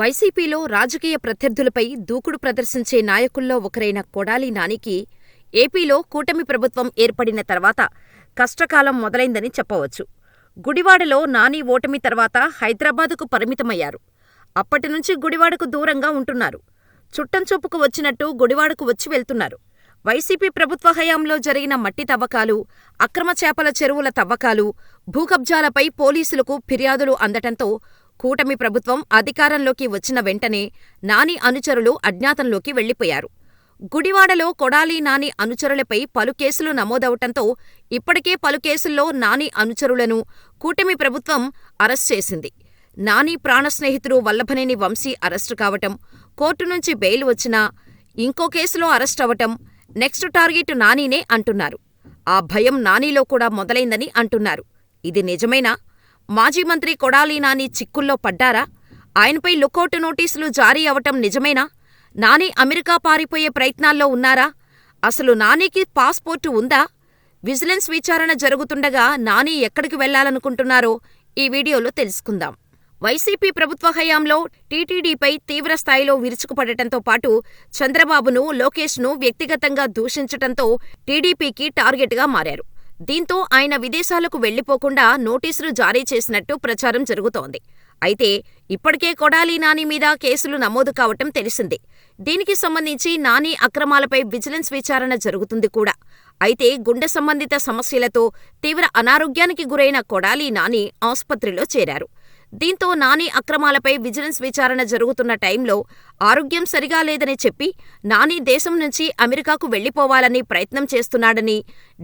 వైసీపీలో రాజకీయ ప్రత్యర్థులపై దూకుడు ప్రదర్శించే నాయకుల్లో ఒకరైన కొడాలి నానికి ఏపీలో కూటమి ప్రభుత్వం ఏర్పడిన తర్వాత కష్టకాలం మొదలైందని చెప్పవచ్చు. గుడివాడలో నాని ఓటమి తర్వాత హైదరాబాదుకు పరిమితమయ్యారు. అప్పటినుంచి గుడివాడకు దూరంగా ఉంటున్నారు. చుట్టంచూపుకు వచ్చినట్టు గుడివాడకు వచ్చి వెళ్తున్నారు. వైసీపీ ప్రభుత్వ హయాంలో జరిగిన మట్టి తవ్వకాలు, అక్రమ చేపల చెరువుల తవ్వకాలు, భూకబ్జాలపై పోలీసులకు ఫిర్యాదులు అందటంతో కూటమి ప్రభుత్వం అధికారంలోకి వచ్చిన వెంటనే నాని అనుచరులు అజ్ఞాతంలోకి వెళ్లిపోయారు. గుడివాడలో కొడాలి నాని అనుచరులపై పలు కేసులు నమోదవటంతో ఇప్పటికే పలు కేసుల్లో నాని అనుచరులను కూటమి ప్రభుత్వం అరెస్ట్ చేసింది. నాని ప్రాణస్నేహితుడు వల్లభనేని వంశీ అరెస్టు కావటం, కోర్టు నుంచి బెయిల్ వచ్చినా ఇంకో కేసులో అరెస్టవటం, నెక్స్ట్ టార్గెట్ నానినే అంటున్నారు. ఆ భయం నానిలో కూడా మొదలైందని అంటున్నారు. ఇది నిజమేనా? మాజీ మంత్రి కొడాలి నాని చిక్కుల్లో పడ్డారా? ఆయనపై లుకౌట్ నోటీసులు జారీ అవటం నిజమేనా? నాని అమెరికా పారిపోయే ప్రయత్నాల్లో ఉన్నారా? అసలు నానికి పాస్పోర్టు ఉందా? విజిలెన్స్ విచారణ జరుగుతుండగా నాని ఎక్కడికి వెళ్లాలనుకుంటున్నారో ఈ వీడియోలో తెలుసుకుందాం. వైసీపీ ప్రభుత్వ హయాంలో టీటీడీపై తీవ్రస్థాయిలో విరుచుకుపడటంతో పాటు చంద్రబాబును, లోకేష్ను వ్యక్తిగతంగా దూషించటంతో టీడీపీకి టార్గెట్గా మారారు. దీంతో ఆయన విదేశాలకు వెళ్లిపోకుండా నోటీసులు జారీ చేసినట్టు ప్రచారం జరుగుతోంది. అయితే ఇప్పటికే కొడాలి నాని మీద కేసులు నమోదు కావటం తెలిసిందే. దీనికి సంబంధించి నాని అక్రమాలపై విజిలెన్స్ విచారణ జరుగుతుంది కూడా. అయితే గుండె సంబంధిత సమస్యలతో తీవ్ర అనారోగ్యానికి గురైన కొడాలి నాని ఆసుపత్రిలో చేరారు. దీంతో నాని అక్రమాలపై విజిలెన్స్ విచారణ జరుగుతున్న టైంలో ఆరోగ్యం సరిగా లేదని చెప్పి నాని దేశం నుంచి అమెరికాకు వెళ్లిపోవాలని ప్రయత్నం చేస్తున్నాడని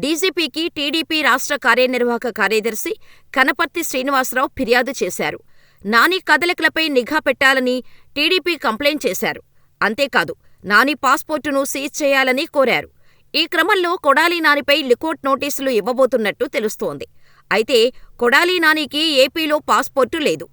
డీజీపీకి టీడీపీ రాష్ట్ర కార్యనిర్వాహక కార్యదర్శి కనపర్తి శ్రీనివాసరావు ఫిర్యాదు చేశారు. నాని కదలికలపై నిఘా పెట్టాలని టీడీపీ కంప్లైంట్ చేశారు. అంతేకాదు నాని పాస్పోర్టును సీజ్ చేయాలని కోరారు. ఈ క్రమంలో కొడాలి నానిపై లుకౌట్ నోటీసులు ఇవ్వబోతున్నట్టు తెలుస్తోంది. అయితే కొడాలి నానికి ఏపీలో పాస్పోర్టు లేదు.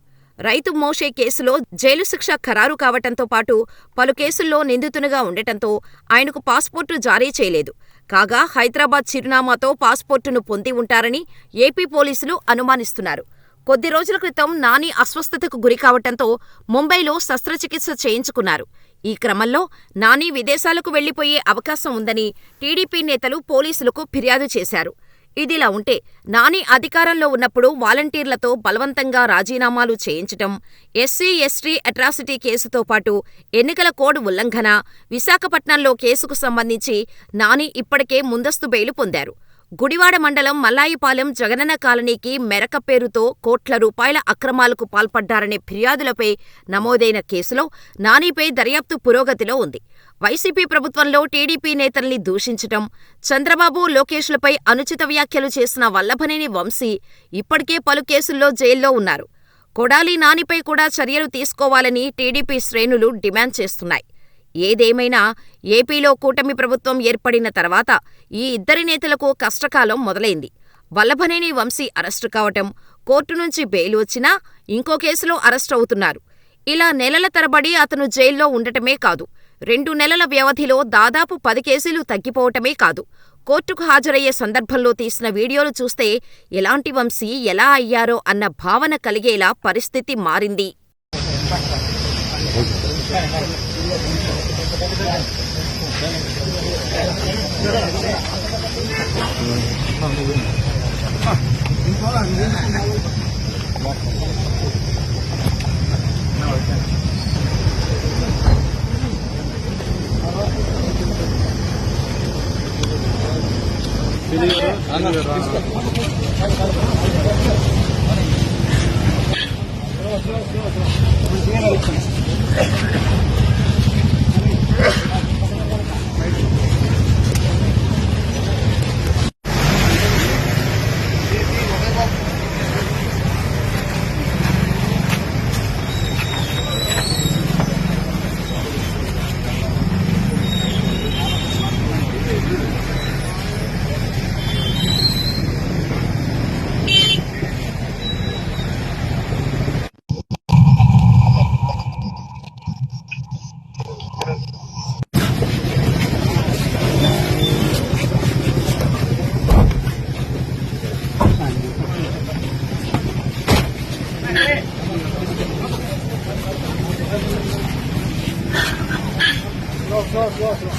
రైతు మోషే కేసులో జైలు శిక్ష ఖరారు కావటంతో పాటు పలు కేసుల్లో నిందితునిగా ఉండటంతో ఆయనకు పాస్పోర్టు జారీ చేయలేదు. కాగా హైదరాబాద్ చిరునామాతో పాస్పోర్టును పొంది ఉంటారని ఏపీ పోలీసులు అనుమానిస్తున్నారు. కొద్ది రోజుల క్రితం నాని అస్వస్థతకు గురికావటంతో ముంబైలో శస్త్రచికిత్స చేయించుకున్నారు. ఈ క్రమంలో నాని విదేశాలకు వెళ్లిపోయే అవకాశం ఉందని టీడీపీ నేతలు పోలీసులకు ఫిర్యాదు చేశారు. ఇదిలా ఉంటే నాని అధికారంలో ఉన్నప్పుడు వాలంటీర్లతో బలవంతంగా రాజీనామాలు చేయించటం, ఎస్సీ, ఎస్టీ అట్రాసిటీ కేసుతో పాటు ఎన్నికల కోడ్ ఉల్లంఘన, విశాఖపట్నంలో కేసుకు సంబంధించి నాని ఇప్పటికే ముందస్తు బెయిలు పొందారు. గుడివాడ మండలం మల్లాయిపాలెం జగనన్న కాలనీకి మెరక పేరుతో కోట్ల రూపాయల అక్రమాలకు పాల్పడ్డారనే ఫిర్యాదులపై నమోదైన కేసులో నానిపై దర్యాప్తు పురోగతిలో ఉంది. వైసీపీ ప్రభుత్వంలో టీడీపీ నేతల్ని దూషించటం, చంద్రబాబు, లోకేష్లపై అనుచిత వ్యాఖ్యలు చేసిన వల్లభనేని వంశీ ఇప్పటికే పలు కేసుల్లో జైల్లో ఉన్నారు. కొడాలి నానిపై కూడా చర్యలు తీసుకోవాలని టీడీపీ శ్రేణులు డిమాండ్ చేస్తున్నాయి. ఏదేమైనా ఏపీలో కూటమి ప్రభుత్వం ఏర్పడిన తర్వాత ఈ ఇద్దరి నేతలకు కష్టకాలం మొదలైంది. వల్లభనేని వంశీ అరెస్టు కావటం, కోర్టు నుంచి బెయిల్ వచ్చినా ఇంకో కేసులో అరెస్టవుతున్నారు. ఇలా నెలల తరబడి అతను జైల్లో ఉండటమే కాదు, 2 నెలల వ్యవధిలో దాదాపు 10 కేసులు తగ్గిపోవటమే కాదు, కోర్టుకు హాజరయ్యే సందర్భంలో తీసిన వీడియోలు చూస్తే ఎలాంటి వంశీ ఎలా అయ్యారో అన్న భావన కలిగేలా పరిస్థితి మారింది. Slow slow slow.